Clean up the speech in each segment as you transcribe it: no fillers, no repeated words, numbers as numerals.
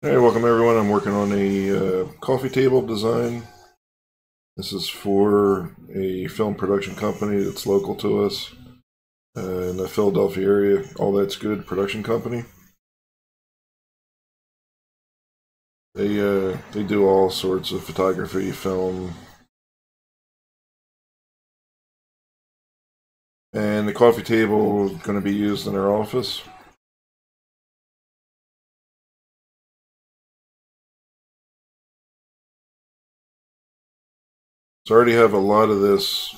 Hey, welcome everyone. I'm working on a coffee table design. This is for a film production company that's local to us in the Philadelphia area. All That's Good production company. They do all sorts of photography, film, and the coffee table is going to be used in their office. So I already have a lot of this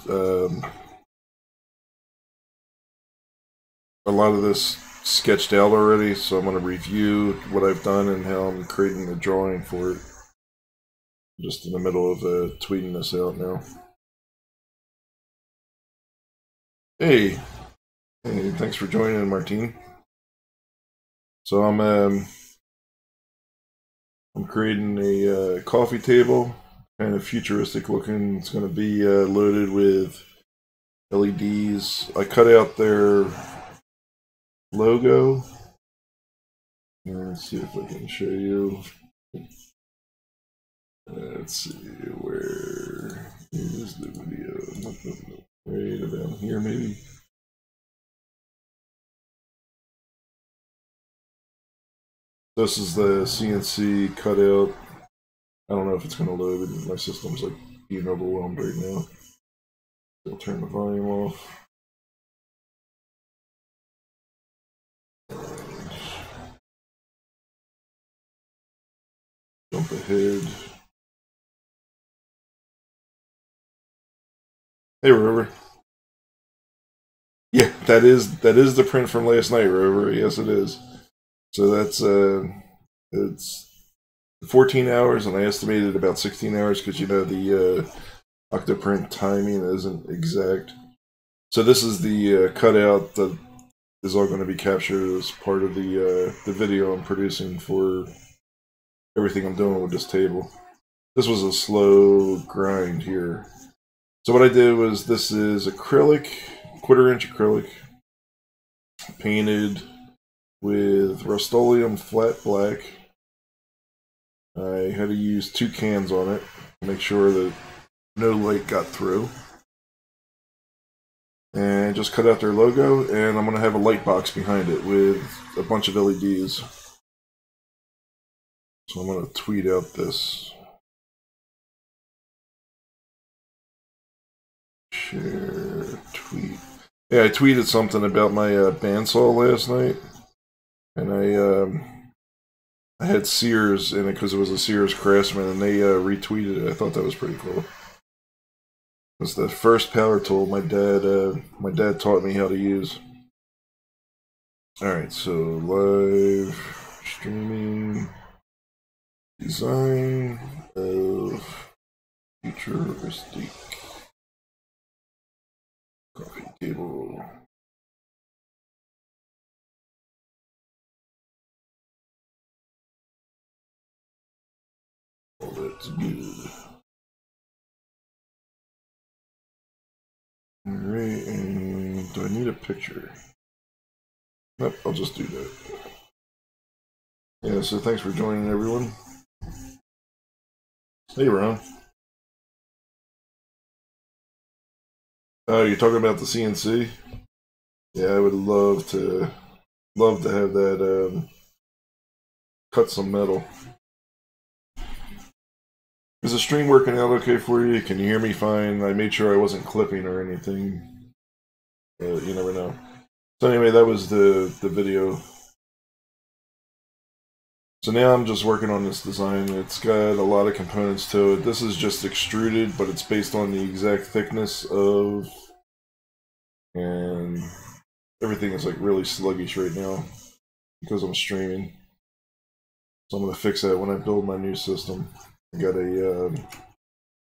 sketched out already, so I'm going to review what I've done and how I'm creating the drawing for it. I'm just in the middle of tweeting this out now. Hey, thanks for joining, Martine. So I'm creating a coffee table, kind of futuristic looking. It's going to be loaded with LEDs. I cut out their logo. Let's see if I can show you. Let's see, where is the video? Right about here, maybe. This is the CNC cutout. I don't know if it's going to load. My system's like being overwhelmed right now. I'll turn the volume off. Jump ahead. Hey, Rover. Yeah, that is the print from last night, Rover. Yes, it is. So that's it's 14 hours, and I estimated about 16 hours because you know the Octoprint timing isn't exact. So this is the cutout that is all going to be captured as part of the video I'm producing for everything I'm doing with this table. This was a slow grind here. So what I did was, this is acrylic, 1/4 inch acrylic, painted with Rust-Oleum flat black. I had to use 2 cans on it to make sure that no light got through. And just cut out their logo, and I'm going to have a light box behind it with a bunch of LEDs. So I'm going to tweet out this. Share, tweet. Yeah, I tweeted something about my bandsaw last night, and I had Sears in it because it was a Sears Craftsman, and they retweeted it. I thought that was pretty cool. It's the first power tool my dad taught me how to use. All right, so live streaming design of futuristic coffee table. Oh, that's good. Alright, and do I need a picture? Nope, I'll just do that. Yeah, so thanks for joining, everyone. Hey, Ron. Oh, you're talking about the CNC? Yeah, I would love to have that cut some metal. Is the stream working out okay for you? Can you hear me fine? I made sure I wasn't clipping or anything. You never know. So anyway, that was the video. So now I'm just working on this design. It's got a lot of components to it. This is just extruded, but it's based on the exact thickness of... And everything is like really sluggish right now because I'm streaming. So I'm going to fix that when I build my new system. I got a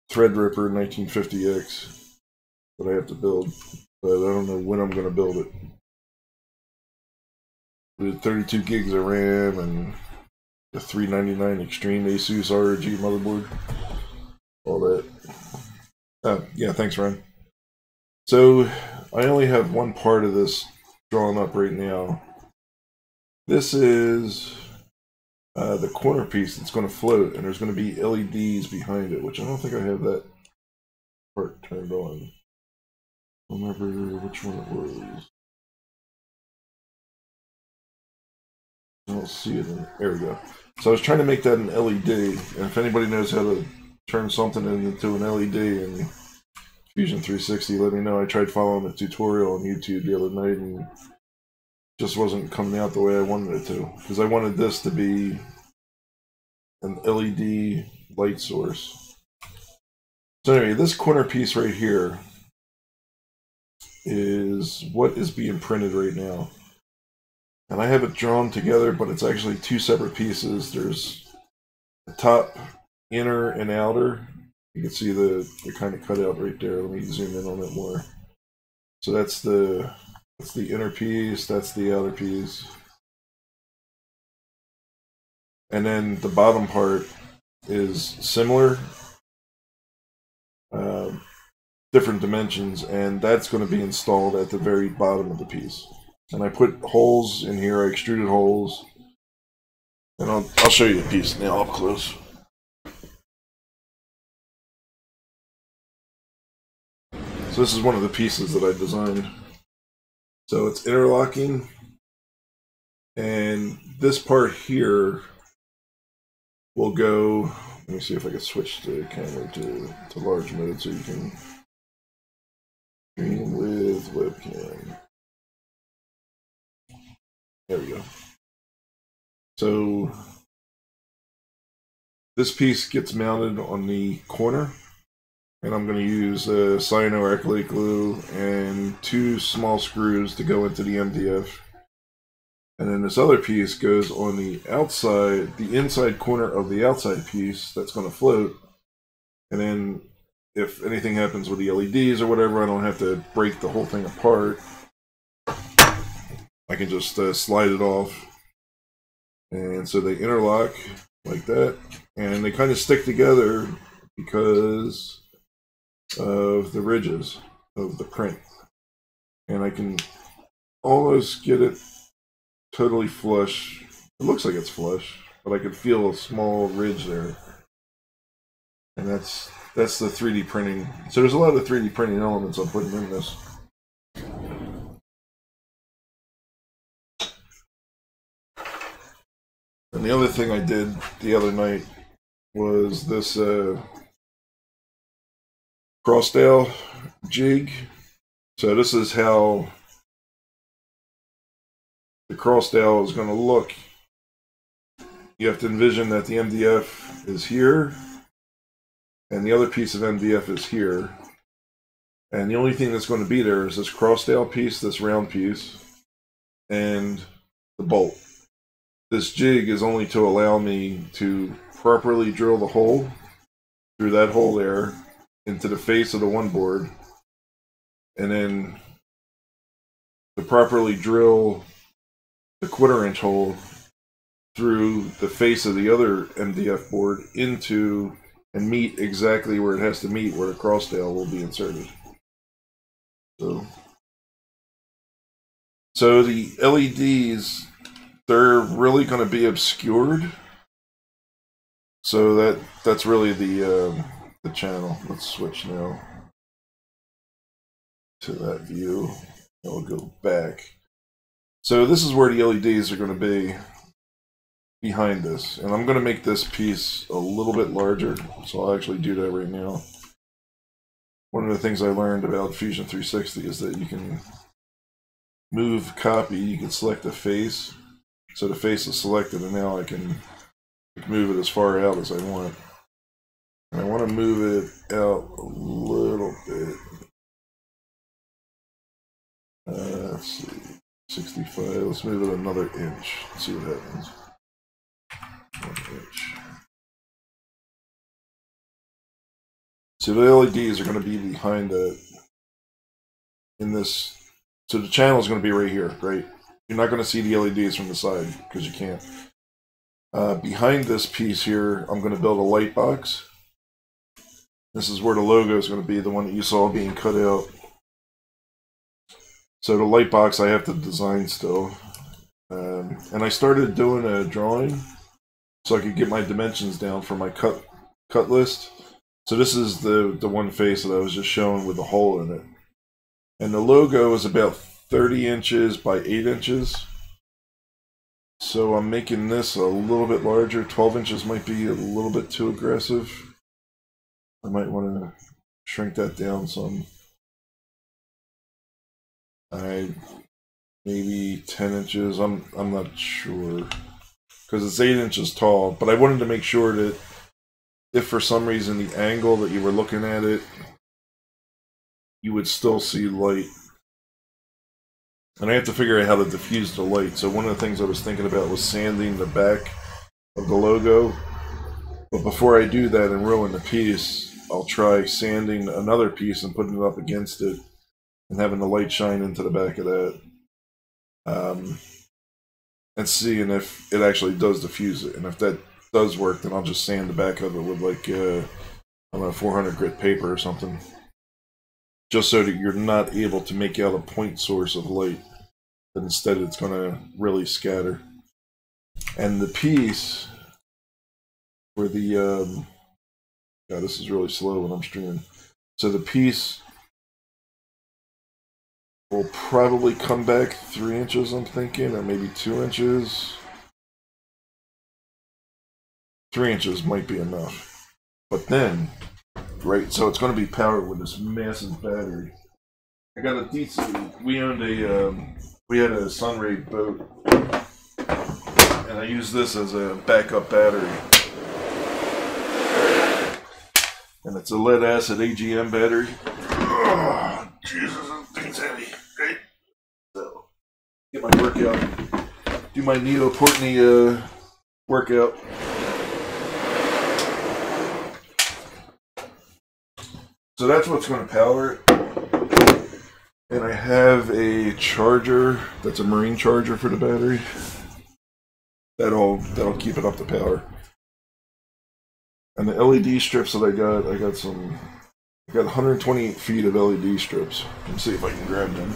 Threadripper 1950X that I have to build, but I don't know when I'm going to build it. With 32 gigs of RAM and the $399 Extreme Asus ROG motherboard, all that. Yeah, thanks, Ryan. So I only have one part of this drawn up right now. This is the corner piece that's going to float, and there's going to be LEDs behind it, which I don't think I have that part turned on. I don't remember which one it was. I don't see it. There we go. So I was trying to make that an LED, and if anybody knows how to turn something into an LED in Fusion 360, let me know. I tried following a tutorial on YouTube the other night, and it just wasn't coming out the way I wanted it to, because I wanted this to be an LED light source. So anyway, this corner piece right here is what is being printed right now. And I have it drawn together, but it's actually two separate pieces. There's the top, inner, and outer. You can see the kind of cutout right there. Let me zoom in on it more. So that's the inner piece, that's the outer piece. And then the bottom part is similar, different dimensions, and that's going to be installed at the very bottom of the piece. And I put holes in here, I extruded holes, and I'll show you the piece now up close. So this is one of the pieces that I designed. So it's interlocking, and this part here will go, let me see if I can switch the camera to large mode so you can stream with webcam. There we go. So this piece gets mounted on the corner, and I'm going to use cyanoacrylate glue and 2 small screws to go into the MDF. And then this other piece goes on the outside, the inside corner of the outside piece that's going to float. And then if anything happens with the LEDs or whatever, I don't have to break the whole thing apart. I can just slide it off. And so they interlock like that. And they kind of stick together because of the ridges of the print. And I can almost get it totally flush. It looks like it's flush, but I can feel a small ridge there. And that's the 3D printing. So there's a lot of 3D printing elements I'm putting in this. And the other thing I did the other night was this crossdale jig. So this is how the crossdale is going to look. You have to envision that the MDF is here, and the other piece of MDF is here. And the only thing that's going to be there is this crossdale piece, this round piece, and the bolt. This jig is only to allow me to properly drill the hole through that hole there into the face of the one board, and then to properly drill the 1/4 inch hole through the face of the other MDF board into and meet exactly where it has to meet, where the crossdale will be inserted. So the LEDs, they're really going to be obscured. So that's really the channel. Let's switch now to that view. And we'll go back. So this is where the LEDs are going to be behind this. And I'm going to make this piece a little bit larger. So I'll actually do that right now. One of the things I learned about Fusion 360 is that you can move copy. You can select the face. So the face is selected, and now I can move it as far out as I want. And I want to move it out a little bit. Let's see, 65. Let's move it another inch. Let's see what happens. 1 inch. So the LEDs are going to be behind that. In this, so the channel is going to be right here, right? You're not going to see the LEDs from the side because you can't. Behind this piece here, I'm going to build a light box. This is where the logo is going to be, the one that you saw being cut out. So the light box I have to design still. And I started doing a drawing, so I could get my dimensions down for my cut list. So this is the one face that I was just showing with the hole in it. And the logo is about 30 inches by 8 inches. So I'm making this a little bit larger. 12 inches might be a little bit too aggressive. I might want to shrink that down some. Maybe 10 inches. I'm not sure, because it's 8 inches tall. But I wanted to make sure that if for some reason the angle that you were looking at it, you would still see light. And I have to figure out how to diffuse the light. So one of the things I was thinking about was sanding the back of the logo. But before I do that and ruin the piece, I'll try sanding another piece and putting it up against it and having the light shine into the back of that. And seeing if it actually does diffuse it. And if that does work, then I'll just sand the back of it with like, I don't know, 400 grit paper or something. Just so that you're not able to make out a point source of light. But instead it's going to really scatter. And the piece where the, God, this is really slow when I'm streaming. So the piece will probably come back 3 inches, I'm thinking, or maybe 2 inches. 3 inches might be enough. But then, right, so it's going to be powered with this massive battery. I got a decent, we owned we had a Sunray boat, and I used this as a backup battery. And it's a lead acid AGM battery. Oh, Jesus, that thing's heavy. Right? So, get my workout. Do my Neo Portney workout. So that's what's going to power it. And I have a charger that's a marine charger for the battery. That'll keep it up to power. And the LED strips that I got 128 feet of LED strips. Let's see if I can grab them.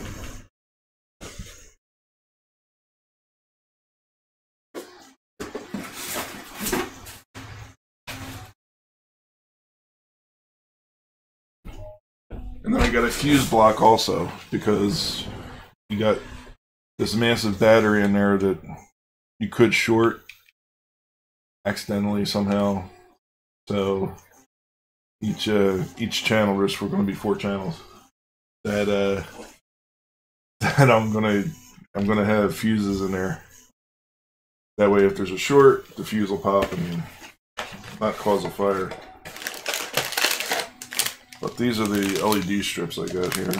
And then I got a fuse block also, because you got this massive battery in there that you could short accidentally somehow. So each channel, we're going to be 4 channels that I'm gonna have fuses in there. That way, if there's a short, the fuse will pop and not cause a fire. But these are the LED strips I got here.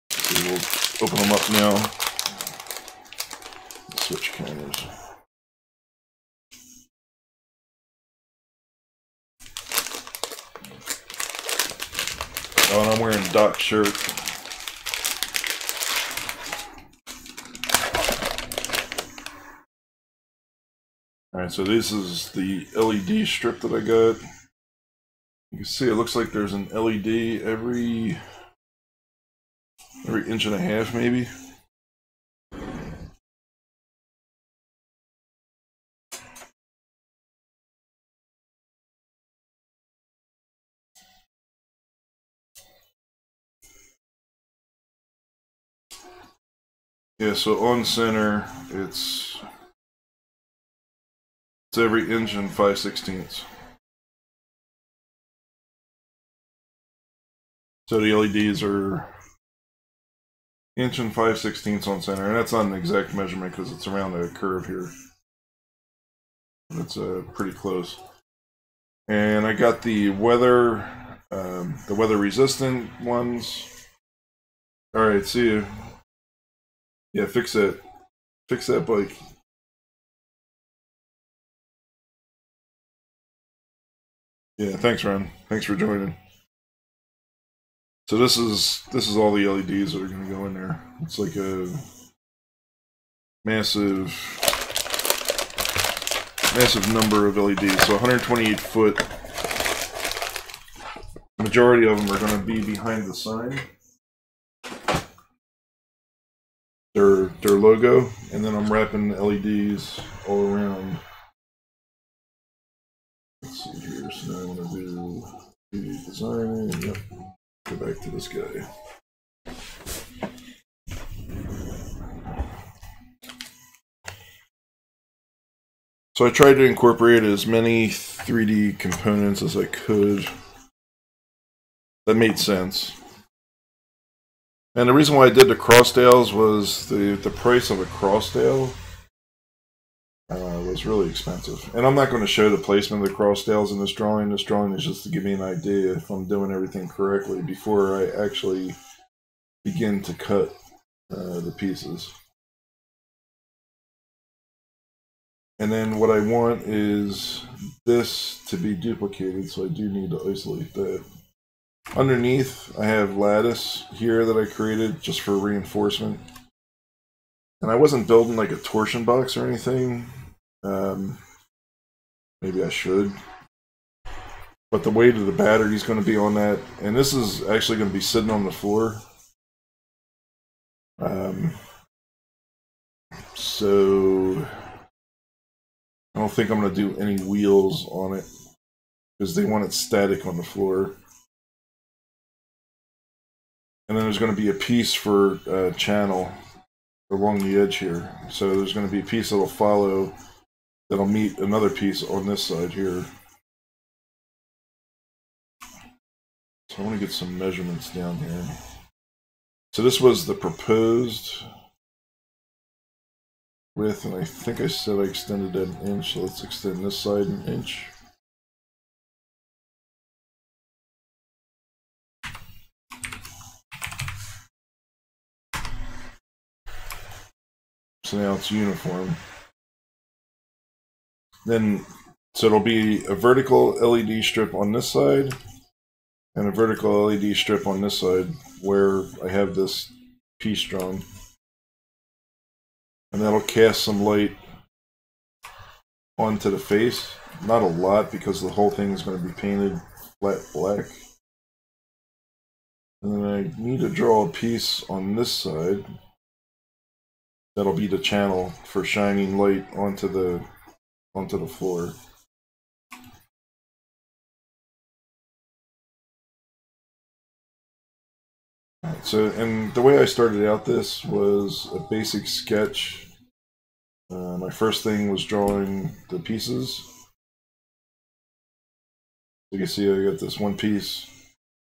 So we'll open them up now. Switch cameras. Oh, and I'm wearing Doc's shirt. Alright, so this is the LED strip that I got. You can see it looks like there's an LED every inch and a half, maybe. Yeah, so on center, it's every inch and 5/16. So the LEDs are inch and 5/16 on center, and that's not an exact measurement because it's around a curve here. It's pretty close. And I got the weather resistant ones. All right, see you. Yeah, fix that bike. Yeah, thanks, Ron. Thanks for joining. So this is all the LEDs that are going to go in there. It's like a massive number of LEDs. So 128 foot. Majority of them are going to be behind the sign. their logo, and then I'm wrapping LEDs all around. Let's see here. So now I want to do 3D designing. Yep. Go back to this guy. So I tried to incorporate as many 3D components as I could. That made sense. And the reason why I did the crossdales was the price of a crossdale was really expensive. And I'm not going to show the placement of the crossdales in this drawing. This drawing is just to give me an idea if I'm doing everything correctly before I actually begin to cut the pieces. And then what I want is this to be duplicated, so I do need to isolate that. Underneath, I have lattice here that I created just for reinforcement. And I wasn't building like a torsion box or anything. Maybe I should. But the weight of the battery is going to be on that. And this is actually going to be sitting on the floor. So I don't think I'm going to do any wheels on it because they want it static on the floor. And then there's going to be a piece for channel along the edge here. So there's going to be a piece that'll follow, that'll meet another piece on this side here. So I want to get some measurements down here. So this was the proposed width, and I think I said I extended that an inch, so let's extend this side an inch. So now it's uniform. Then, so it'll be a vertical LED strip on this side, and a vertical LED strip on this side where I have this piece drawn. And that'll cast some light onto the face. Not a lot because the whole thing is going to be painted flat black. And then I need to draw a piece on this side. That'll be the channel for shining light onto the floor. Right, so, and the way I started out this was a basic sketch. My first thing was drawing the pieces. You can see I got this one piece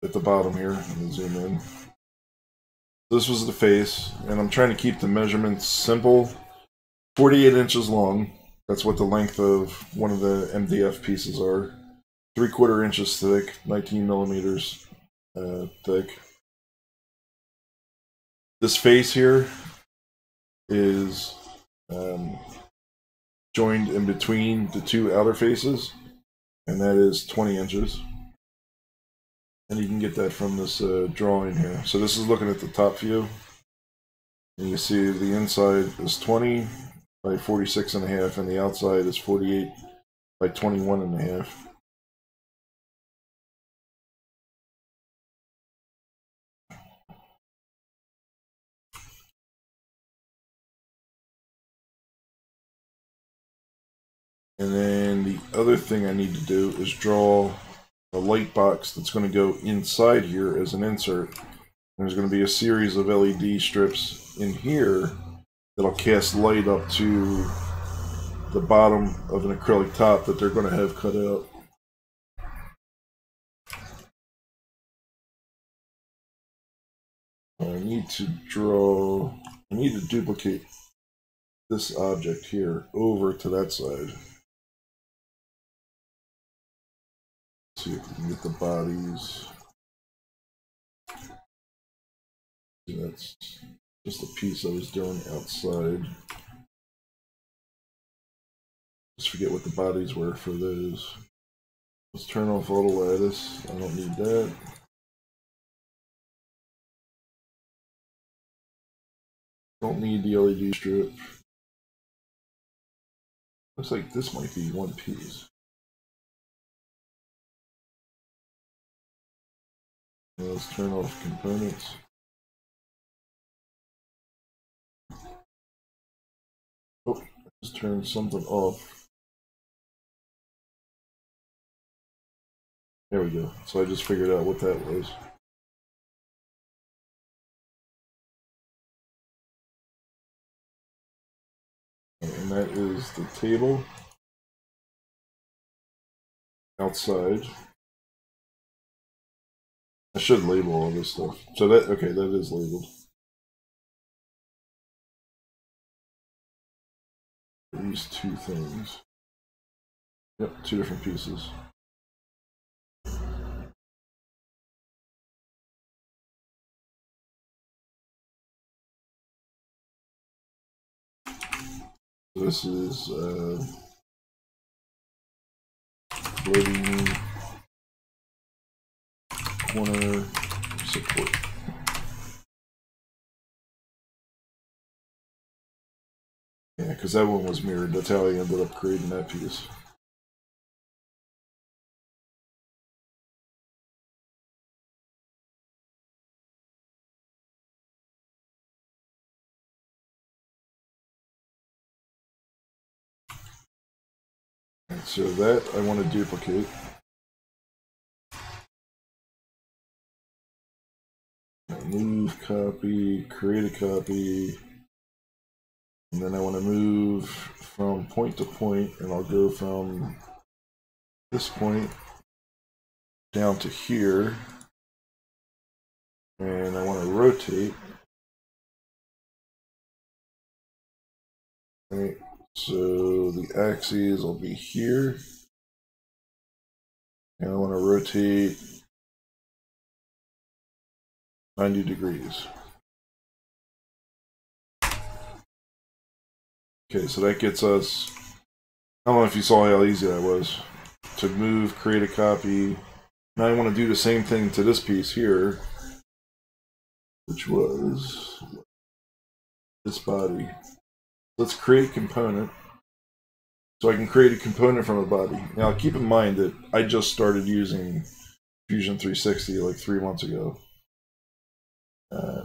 at the bottom here. Let me zoom in. This was the face, and I'm trying to keep the measurements simple. 48 inches long. That's what the length of one of the MDF pieces are. 3/4 inches thick, 19 millimeters thick. This face here is joined in between the two outer faces, and that is 20 inches. And you can get that from this drawing here. So this is looking at the top view. And you see the inside is 20 by 46.5, and the outside is 48 by 21.5. And then the other thing I need to do is draw a light box that's going to go inside here as an insert. There's going to be a series of LED strips in here that'll cast light up to the bottom of an acrylic top that they're going to have cut out. I need to duplicate this object here over to that side. Let's see if we can get the bodies. See, that's just a piece I was doing outside. Just forget what the bodies were for those. Let's turn off all the lattice. I don't need that. Don't need the LED strip. Looks like this might be one piece. Now let's turn off components. Just turn something off. There we go. So I just figured out what that was. And that is the table outside. I should label all this stuff. So that, okay, that is labeled. These two things. Yep, two different pieces. This is floating corner support. Yeah, because that one was mirrored. That's how I ended up creating that piece. And so that I want to duplicate. Move, copy, create a copy. And then I want to move from point to point, and I'll go from this point down to here. And I want to rotate. Right, so the axes will be here. And I want to rotate 90 degrees. Okay, so that gets us, I don't know if you saw how easy that was. To move, create a copy. Now I want to do the same thing to this piece here, which was this body. Let's create component. So I can create a component from a body. Now keep in mind that I just started using Fusion 360 like 3 months ago.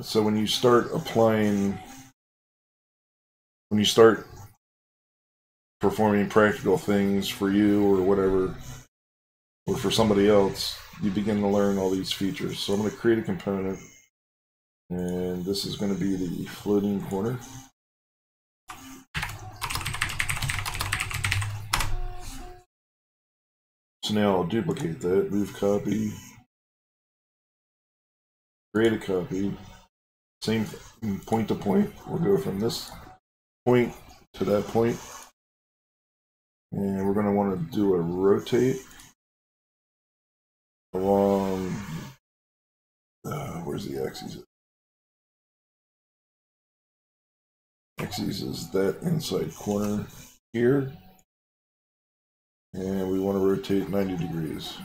So when you start applying, when you start performing practical things for you or whatever, or for somebody else, you begin to learn all these features. So I'm going to create a component, and this is going to be the floating corner. So now I'll duplicate that, move copy, create a copy, same point to point. We'll go from this point to that point, and we're going to want to do a rotate along, where's the axis? Axis is that inside corner here, and we want to rotate 90 degrees.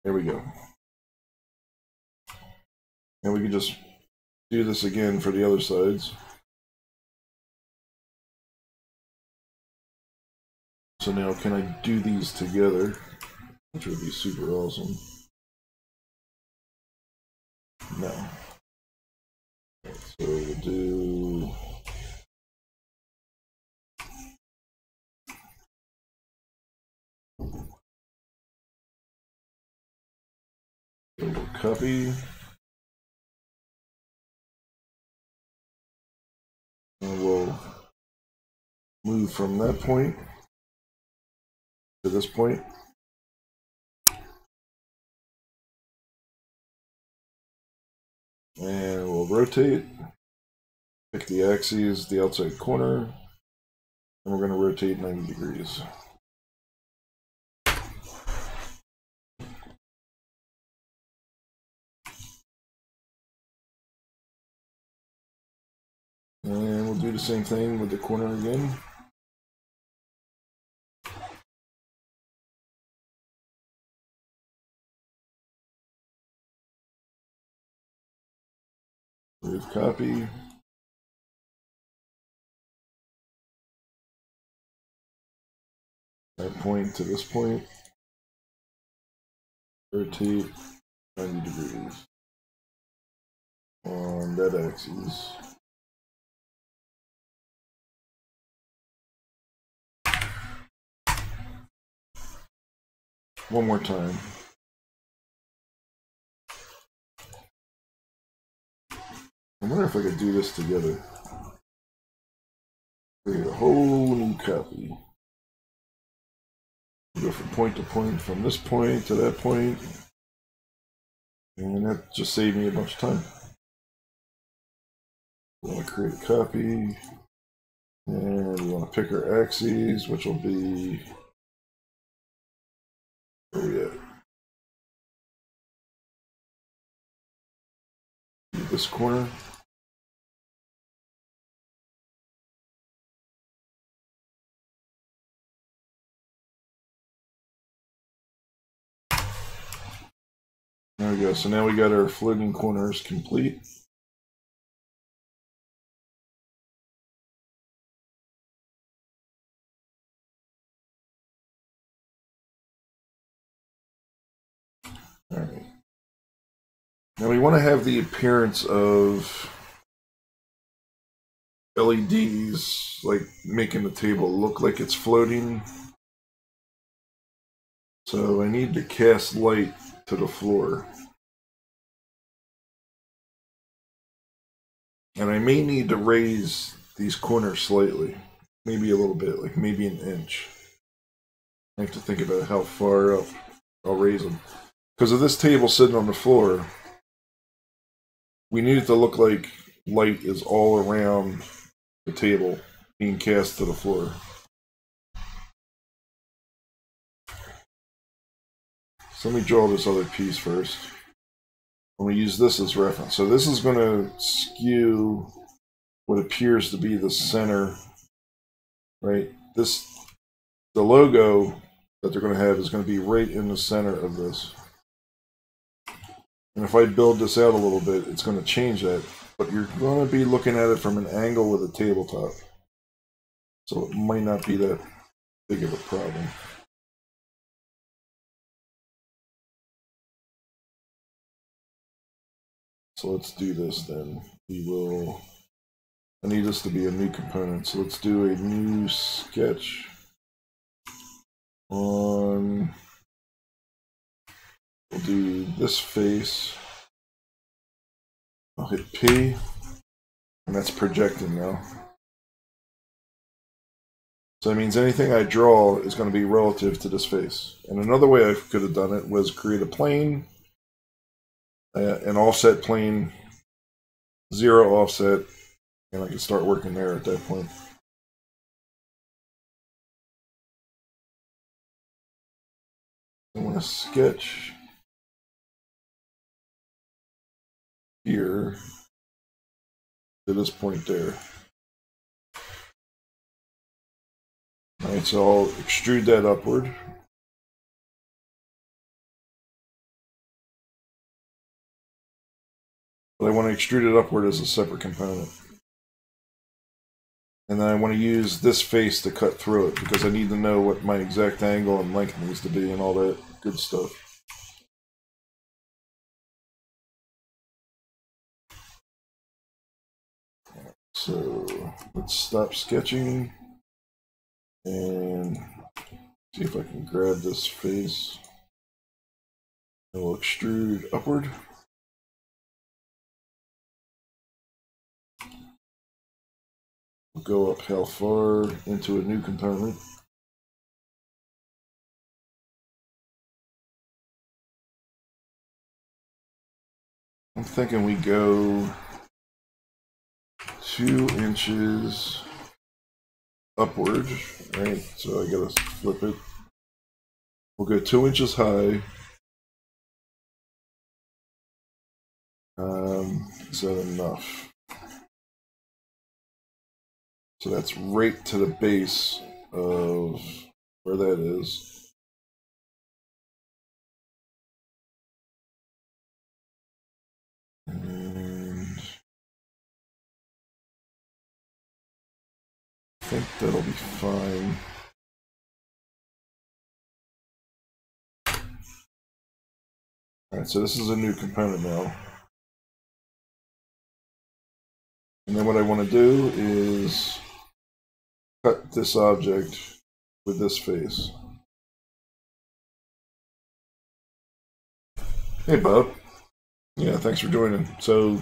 There we go. And we can just do this again for the other sides. So now can I do these together, which would be super awesome. No. So we'll do copy. And we'll move from that point to this point. And we'll rotate, pick the axes, the outside corner, and we're going to rotate 90 degrees. And we'll do the same thing with the corner again. Move copy. That point to this point. Rotate 90 degrees. on that axis. One more time. I wonder if I could do this together. Create a whole new copy. Go from point to point, from this point to that point. And that just saved me a bunch of time. We want to create a copy. And we want to pick our axes, which will be... Where are we at? This corner. There we go. So now we got our floating corners complete. All right. Now we want to have the appearance of LEDs, like making the table look like it's floating. So I need to cast light to the floor. And I may need to raise these corners slightly. Maybe a little bit, like maybe an inch. I have to think about how far up I'll raise them. Because of this table sitting on the floor, we need it to look like light is all around the table being cast to the floor. So let me draw this other piece first. I'm going to use this as reference. So this is going to skew what appears to be the center, right? The logo that they're going to have is going to be right in the center of this. And if I build this out a little bit, it's going to change that. But you're going to be looking at it from an angle with a tabletop. So it might not be that big of a problem. So let's do this then. I need this to be a new component. So let's do a new sketch on, we'll do this face. I'll hit P, and that's projecting now. So that means anything I draw is going to be relative to this face. And another way I could have done it was create a plane, an offset plane, 0 offset, and I can start working there at that point. I want to sketch here to this point there. Alright, so I'll extrude that upward. But I want to extrude it upward as a separate component. And then I want to use this face to cut through it because I need to know what my exact angle and length needs to be and all that good stuff. So let's stop sketching and see if I can grab this face. And we'll extrude upward. We'll go up how far into a new component. I'm thinking we go 2 inches upward, right? So I gotta flip it. We'll go 2 inches high. Is that enough? So that's right to the base of where that is. And I think that'll be fine. Alright, so this is a new component now. And then what I want to do is cut this object with this face. Hey, Bob. Yeah, thanks for joining. So, I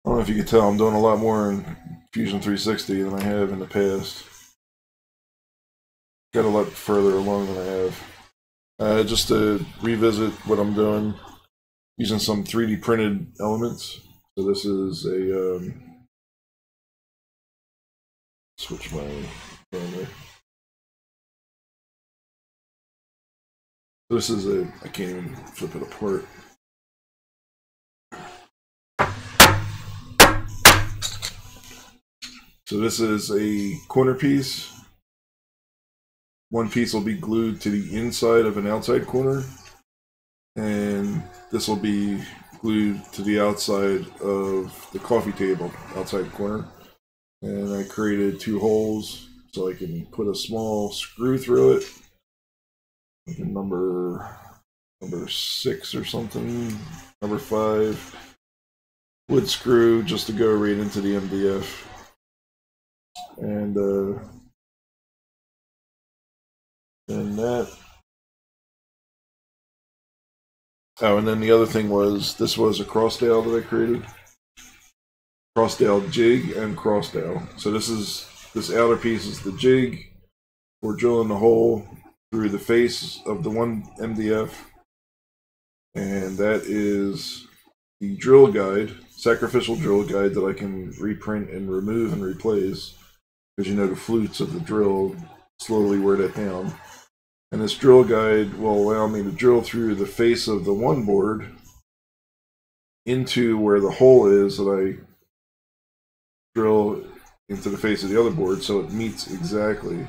don't know if you can tell, I'm doing a lot more in Fusion 360 than I have in the past. Got a lot further along than I have. Just to revisit what I'm doing, using some 3D printed elements. So this is a, switch my camera. This is a, I can't even flip it apart. So this is a corner piece. One piece will be glued to the inside of an outside corner, and this will be glued to the outside of the coffee table outside corner. And I created 2 holes so I can put a small screw through it, like number 6 or something, number 5 wood screw, just to go right into the MDF. And that. Oh, and then the other thing was, this was a cross dowel that I created. Cross dowel jig and cross dowel. So this outer piece is the jig. We're drilling the hole through the face of the one MDF. And that is the drill guide, sacrificial drill guide that I can reprint and remove and replace. Because you know the flutes of the drill slowly wear that down. And this drill guide will allow me to drill through the face of the one board into where the hole is that I drill into the face of the other board, so it meets exactly.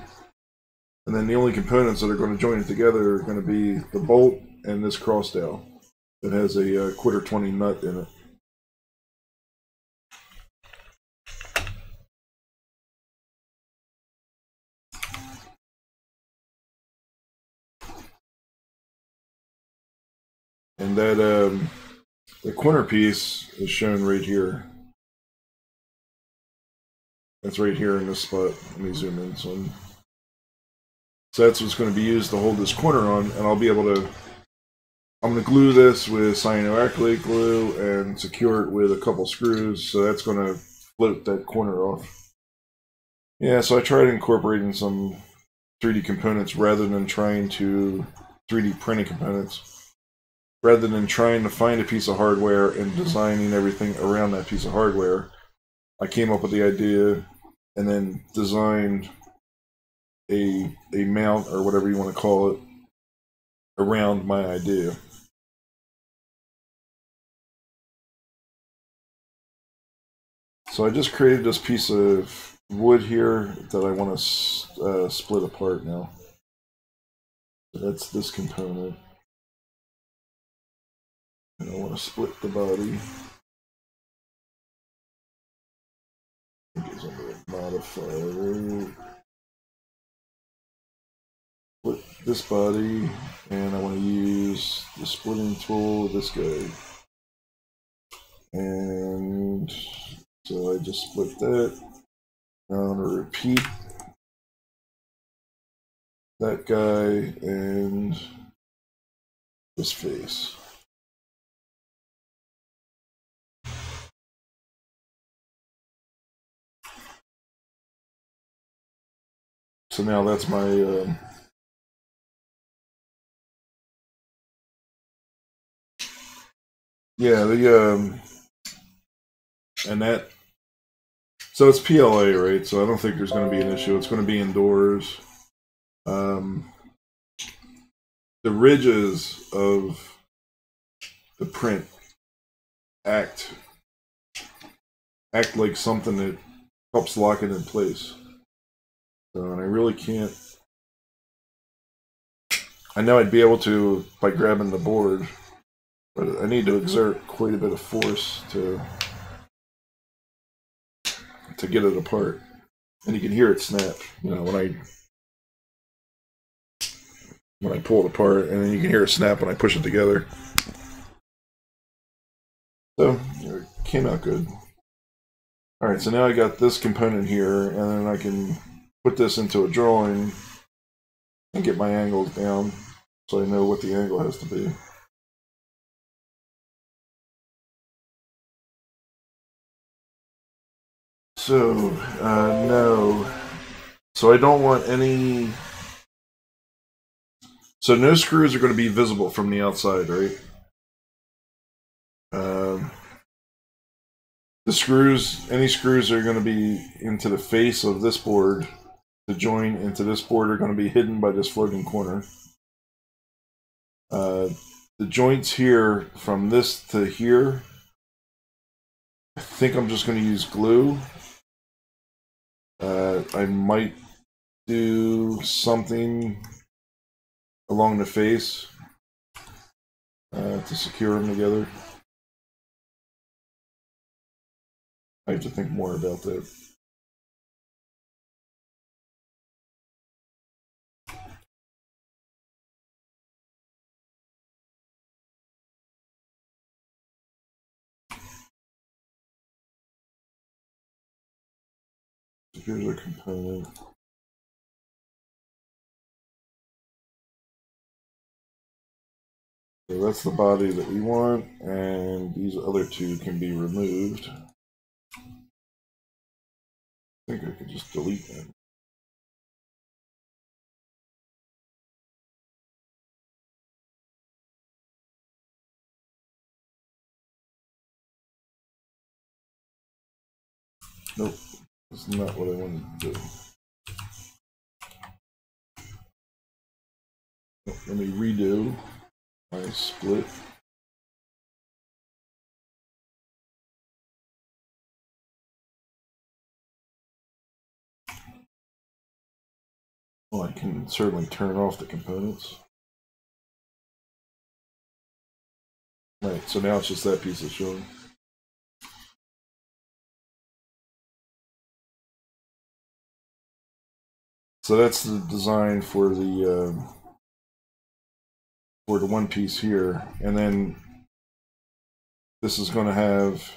And then the only components that are going to join it together are going to be the bolt and this cross dowel that has a 1/4-20 nut in it. And that the corner piece is shown right here. That's right here in this spot. Let me zoom in some. So that's what's going to be used to hold this corner on, and I'll be able to, I'm going to glue this with cyanoacrylate glue and secure it with a couple screws, so that's going to float that corner off. Yeah, so I tried incorporating some 3D components rather than trying to 3D printing components. Rather than trying to find a piece of hardware and designing everything around that piece of hardware, I came up with the idea and then designed a mount, or whatever you want to call it, around my idea. So I just created this piece of wood here that I want to split apart now. So that's this component. And I want to split the body. I think it's under modifier. Split this body, and I want to use the splitting tool, this guy. And so I just split that. Now I'm going to repeat that guy and this face. So now that's my yeah, and that, so it's PLA, right? So I don't think there's going to be an issue. It's going to be indoors. The ridges of the print act like something that helps lock it in place. So, and I really can't. I know I'd be able to by grabbing the board, but I need to exert quite a bit of force to get it apart. And you can hear it snap, you know, when I pull it apart, and then you can hear it snap when I push it together. So it came out good. Alright, so now I got this component here, and then I can put this into a drawing and get my angles down so I know what the angle has to be. So, no. So I don't want any... So no screws are going to be visible from the outside, right? The screws, any screws that are going to be into the face of this board to join into this board are going to be hidden by this floating corner. The joints here, from this to here, I think I'm just going to use glue. I might do something along the face to secure them together. I have to think more about that. Here's a component. So that's the body that we want, and these other two can be removed. I think I could just delete them. Nope, that's not what I wanted to do. Let me redo my split. Well, I can certainly turn off the components. Right, so now it's just that piece that's showing. So that's the design for the one piece here, and then this is going to have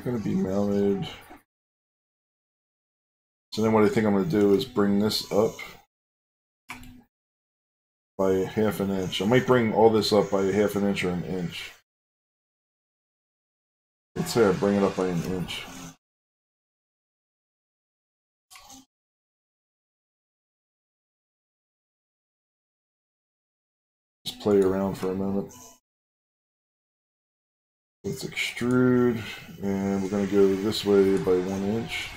going to be mounted. So then what I think I'm going to do is bring this up by 1/2 inch. I might bring all this up by 1/2 inch or 1 inch. Let's say I bring it up by 1 inch. Just play around for a moment. Let's extrude, and we're going to go this way by 1 inch.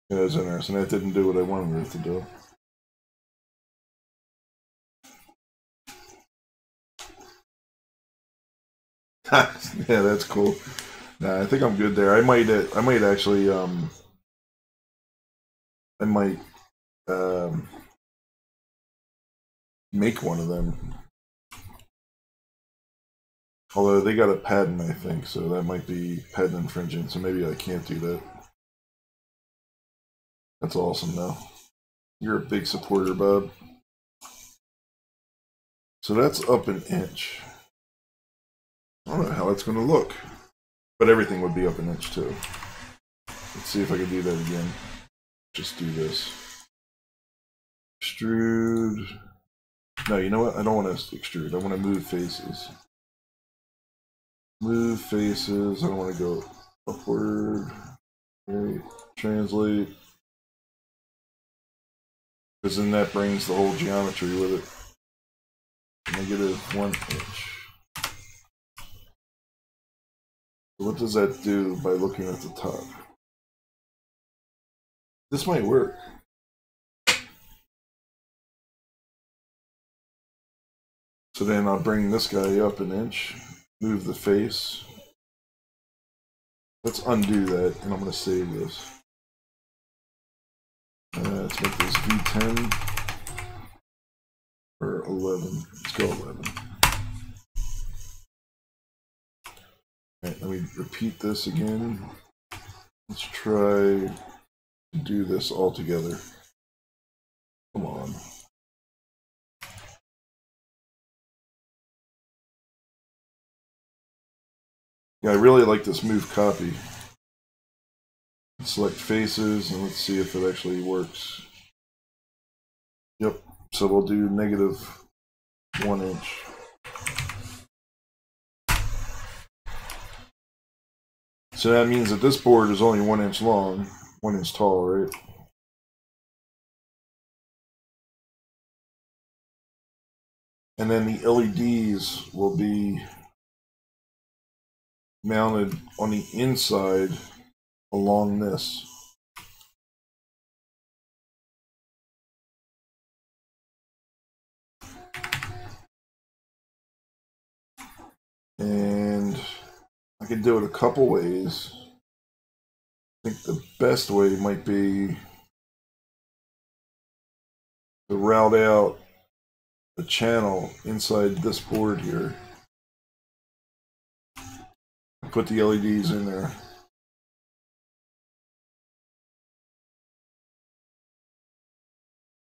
Yeah, that's interesting. That didn't do what I wanted it to do. Yeah, that's cool. Nah, I think I'm good there. I might actually, make one of them. Although they got a patent, I think, so that might be patent infringing, so maybe I can't do that. That's awesome, though. You're a big supporter, bub. So that's up 1 inch. I don't know how that's going to look, but everything would be up 1 inch, too. Let's see if I can do that again. Just do this. Extrude. No, you know what? I don't want to extrude. I want to move faces. Move faces. I don't want to go upward. Right. Translate. Because then that brings the whole geometry with it. -1 inch. So what does that do by looking at the top? This might work. So then I'll bring this guy up 1 inch, move the face. Let's undo that, and I'm going to save this. Let's make this V10 or 11. Let's go 11. Alright, let me repeat this again. Let's try to do this all together. Come on. Yeah, I really like this move copy. Select faces and let's see if it actually works. Yep, so we'll do -1 inch. So that means that this board is only 1 inch long, 1 inch tall, right? And then the LEDs will be mounted on the inside along this. And I could do it a couple ways. I think the best way might be to route out a channel inside this board here. Put the LEDs in there.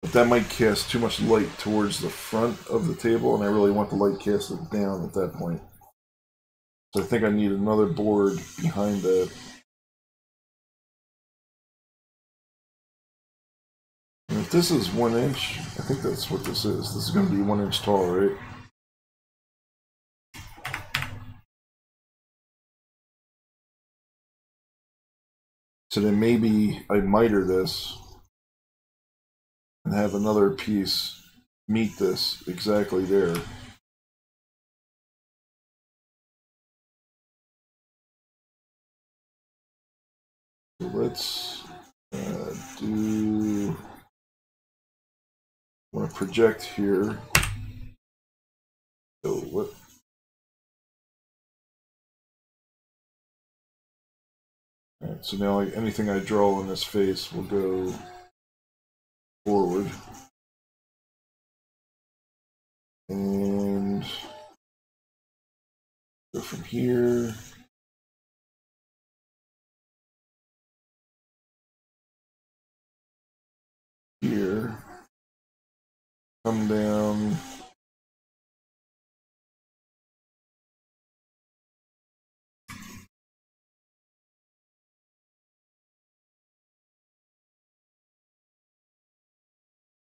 But that might cast too much light towards the front of the table, and I really want the light casted down at that point. So I think I need another board behind that. And if this is 1 inch, I think that's what this is. This is going to be 1 inch tall, right? So then maybe I miter this and have another piece meet this exactly there. So let's do. I want to project here. So what? All right, so now anything I draw on this face will go forward. And go from here. Here. Come down.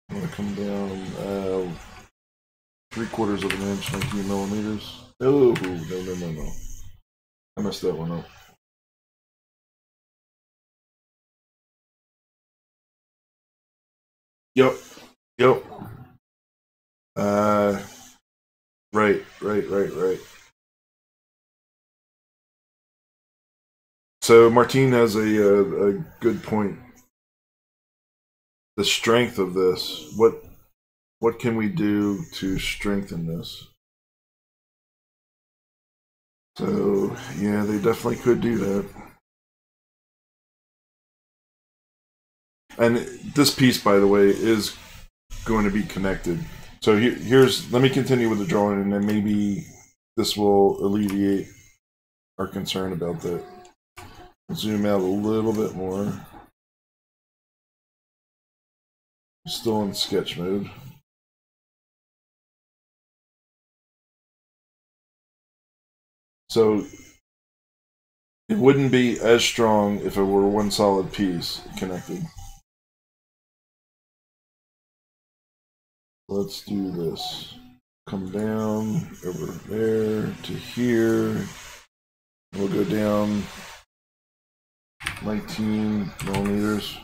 I'm going to come down 3/4 of an inch, 19 millimeters. Oh, no. I messed that one up. Yep. Right. So Martine has a good point. The strength of this. What can we do to strengthen this? So yeah, they definitely could do that. And this piece, by the way, is going to be connected. So let me continue with the drawing, and then maybe this will alleviate our concern about that. Zoom out a little bit more. Still in sketch mode. So it wouldn't be as strong if it were one solid piece connected. Let's do this. Come down over there to here. We'll go down 19 millimeters.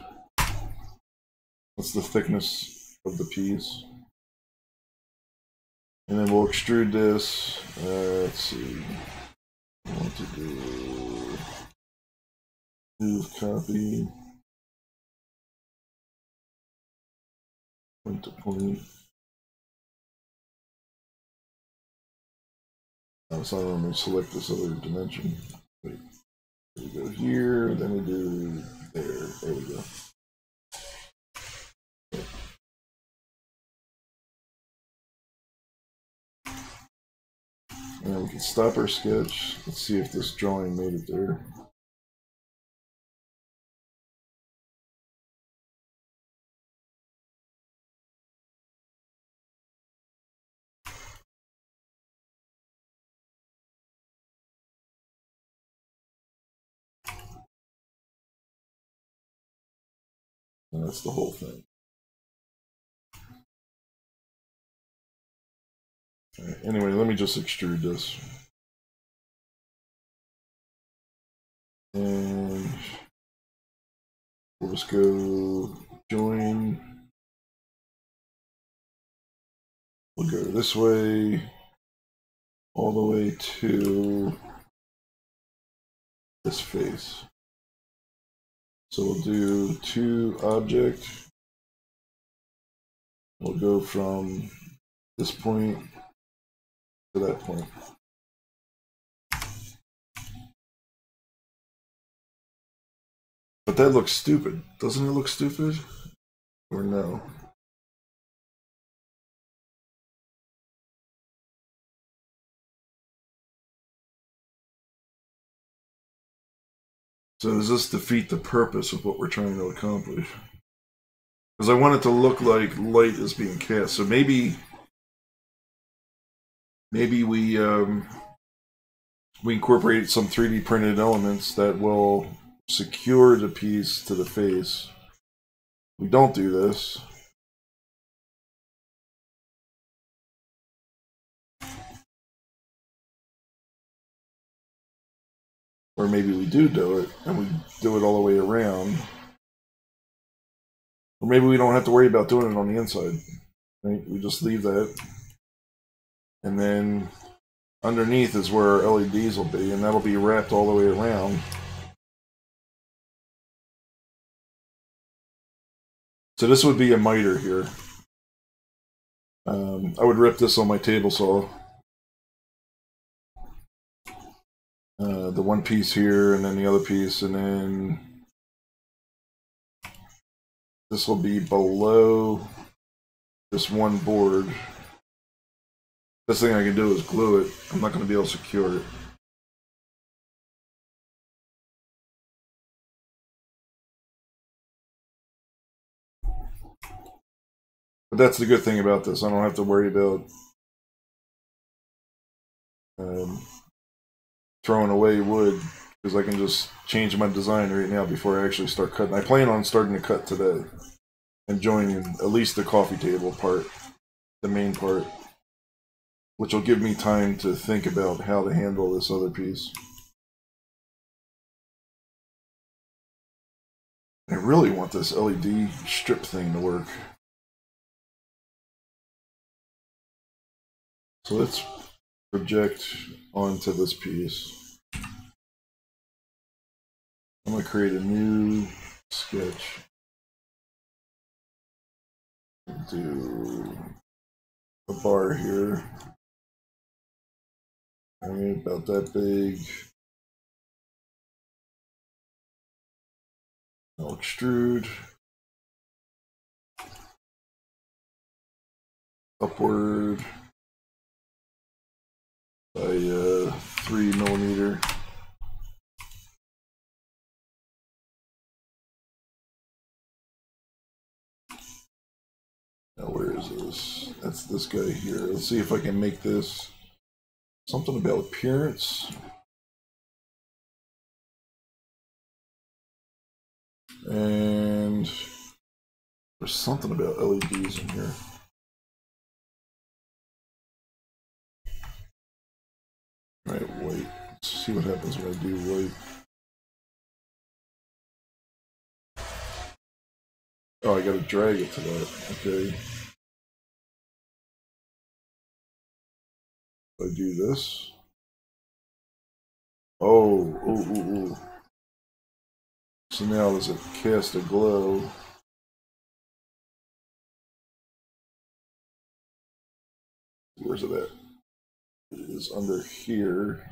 That's the thickness of the piece. And then we'll extrude this. Let's see. I want to do move copy. Point to point. So I'm going to select this other dimension. Wait. We go here, then we do there. There we go. And we can stop our sketch. Let's see if this drawing made it there. And that's the whole thing. Right, anyway, let me just extrude this. And we'll just go join. We'll go this way, all the way to this face. So we'll do to object. We'll go from this point to that point. But that looks stupid. Doesn't it look stupid? Or no? So does this defeat the purpose of what we're trying to accomplish? Because I want it to look like light is being cast. So maybe we incorporate some 3D printed elements that will secure the piece to the face. We don't do this. Or maybe we do it, and we do it all the way around. Or maybe we don't have to worry about doing it on the inside. Right? We just leave that. And then underneath is where our LEDs will be, and that'll be wrapped all the way around. So this would be a miter here. I would rip this on my table saw. The one piece here, and then the other piece, and then this will be below this one board. Best thing I can do is glue it. I'm not going to be able to secure it. But that's the good thing about this. I don't have to worry about throwing away wood, because I can just change my design right now before I actually start cutting. I plan on starting to cut today and joining at least the coffee table part, the main part, which will give me time to think about how to handle this other piece. I really want this LED strip thing to work. So let's project onto this piece. I'm going to create a new sketch. Do a bar here. Right, about that big. I'll extrude upward by 3 millimeter. Now where is this? That's this guy here. Let's see if I can make this something about appearance. And there's something about LEDs in here. Alright, white. Let's see what happens when I do white. Oh, I gotta drag it to that. Okay. I do this. Oh. So now does it cast a glow? Where's it at? It is under here.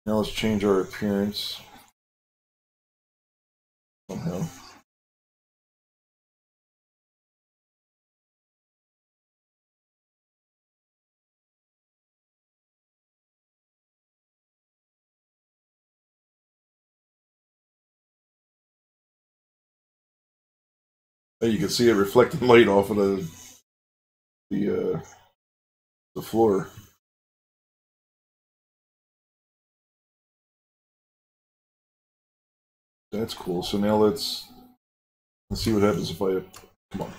Now let's change our appearance somehow. You can see it reflecting light off of the floor. That's cool. So now let's Let's see what happens if I... Come on.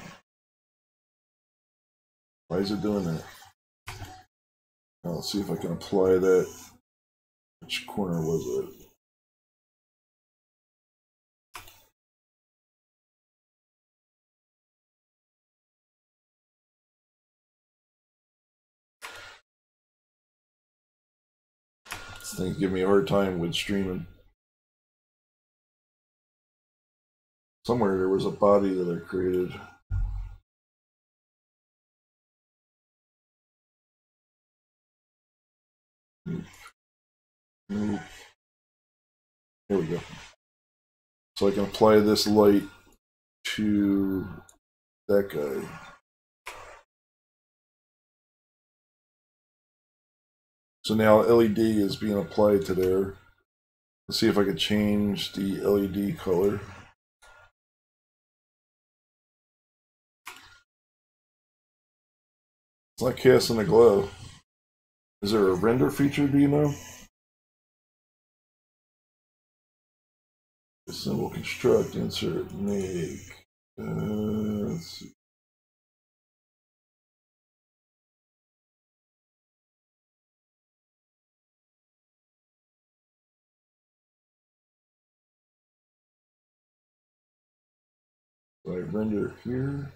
Why is it doing that? Now let's see if I can apply that. Which corner was it? This thing's giving me a hard time with streaming. Somewhere there was a body that I created. Here we go. So I can apply this light to that guy. So now LED is being applied to there. Let's see if I can change the LED color. It's not casting a glow. Is there a render feature, do you know? Assemble, construct, insert, make. Let's see. So I render here.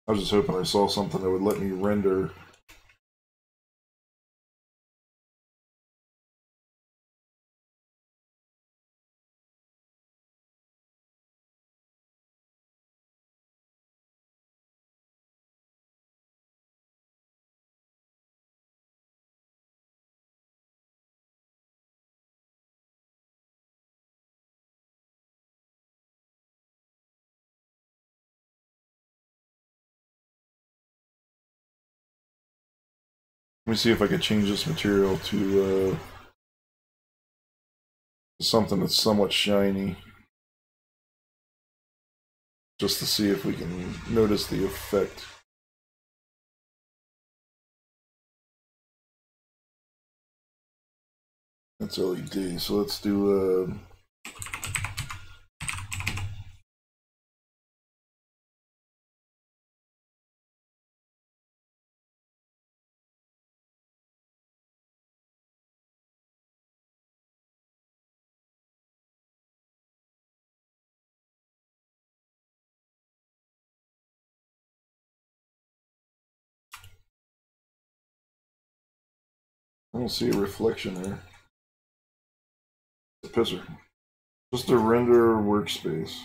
I was just hoping I saw something that would let me render. Let me see if I could change this material to something that's somewhat shiny. Just to see if we can notice the effect. That's LED, so let's do I don't see a reflection there. It's a pisser. Just a render workspace.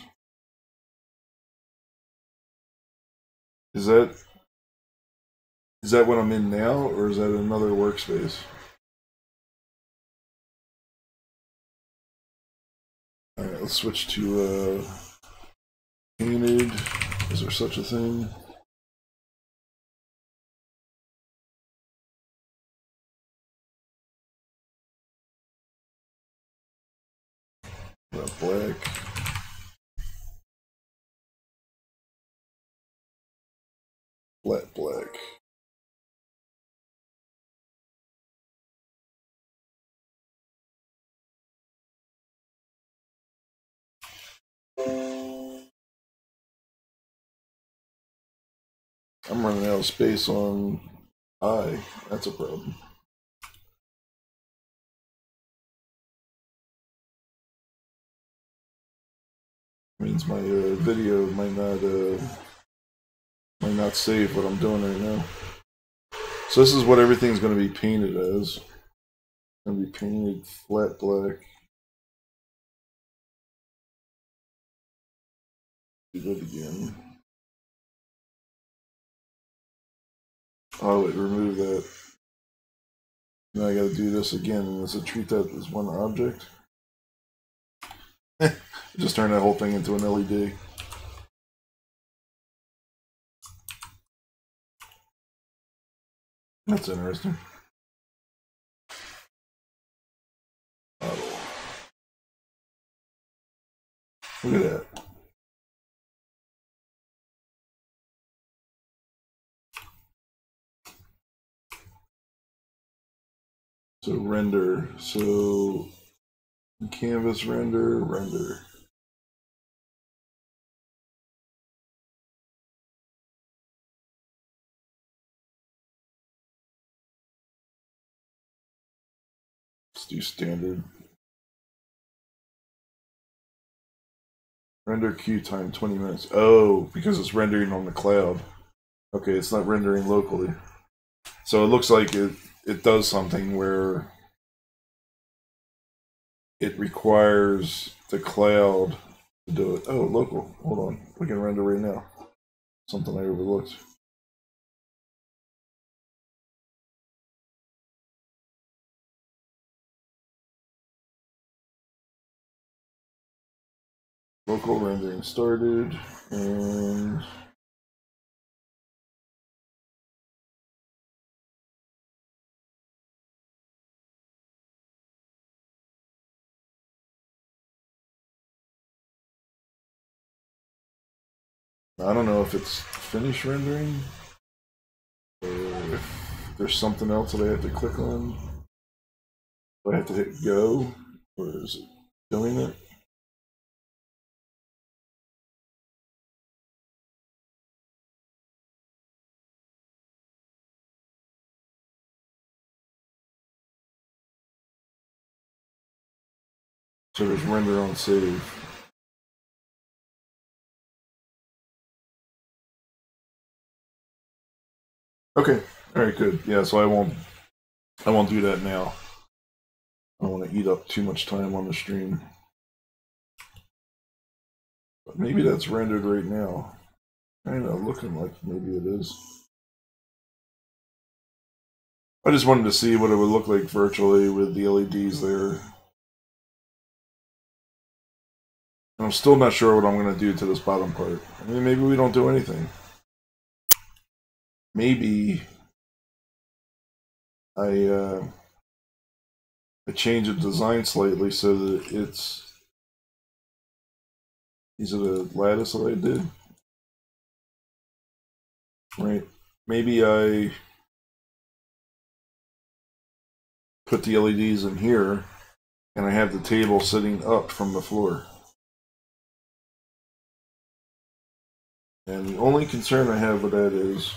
Is that what I'm in now, or is that another workspace? Alright, let's switch to painted. Is there such a thing? Black. Flat black. I'm running out of space on I. That's a problem. Means my video might not save what I'm doing right now. So this is what everything's going to be painted as. It's going to be painted flat black. Do that again. Oh, wait, remove that. Now I got to do this again, and does it treat that as one object? Just turn that whole thing into an LED. That's interesting. Oh. Look at that. So render. So canvas render. Let's do standard. Render queue time 20 minutes. Oh, because it's rendering on the cloud. Okay, it's not rendering locally. So it looks like it does something where it requires the cloud to do it. Oh, local. Hold on. We can render right now. Something I overlooked. Local rendering started, and I don't know if it's finished rendering or if there's something else that I have to click on. Do I have to hit go, or is it doing it? So there's render on save. Okay, all right, good. Yeah, so I won't do that now. I don't want to eat up too much time on the stream. But maybe that's rendered right now. Kind of looking like maybe it is. I just wanted to see what it would look like virtually with the LEDs there. And I'm still not sure what I'm going to do to this bottom part. I mean, maybe we don't do anything. Maybe I change the design slightly so that it's... Is it a lattice that I did? Right. Maybe I put the LEDs in here and I have the table sitting up from the floor. And the only concern I have with that is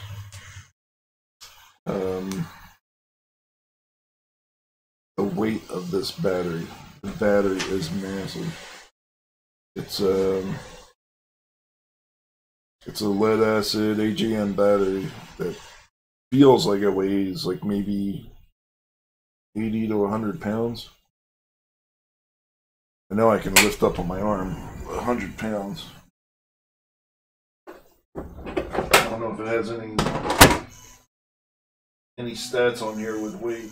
the weight of this battery. The battery is massive. It's a lead acid AGM battery that feels like it weighs like maybe 80 to 100 pounds. I know I can lift up on my arm 100 pounds. I don't know if it has any stats on here with weight.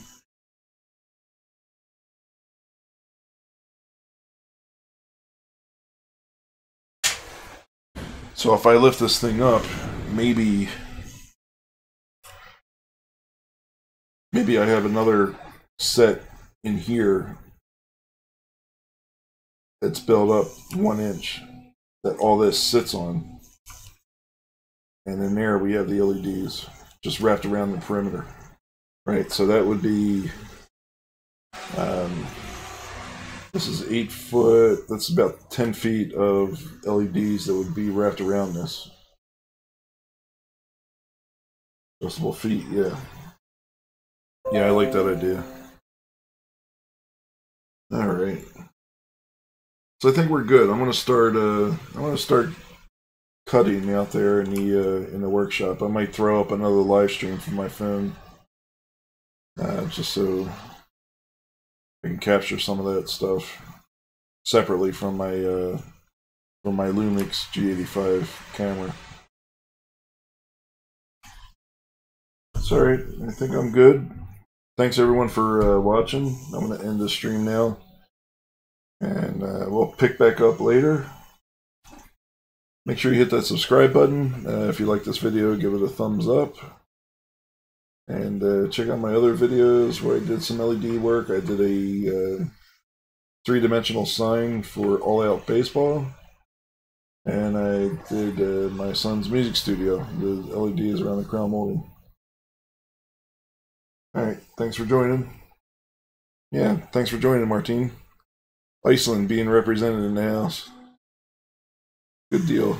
So if I lift this thing up, maybe I have another set in here that's built up 1 inch that all this sits on. And in there we have the LEDs just wrapped around the perimeter. Right, so that would be, this is 8 foot, that's about 10 feet of LEDs that would be wrapped around this. Adjustable feet, yeah. Yeah, I like that idea. All right. So I think we're good. I'm gonna start cutting out there in the workshop. I might throw up another live stream from my phone, just so I can capture some of that stuff separately from my Lumix G85 camera. It's all right. I think I'm good. Thanks everyone for watching. I'm gonna end the stream now, and we'll pick back up later. Make sure you hit that subscribe button. If you like this video, give it a thumbs up. And check out my other videos where I did some LED work. I did a 3-dimensional sign for All Out Baseball. And I did my son's music studio with LEDs around the crown molding. Alright, thanks for joining. Yeah, thanks for joining, Martine. Iceland being represented in the house. Good deal.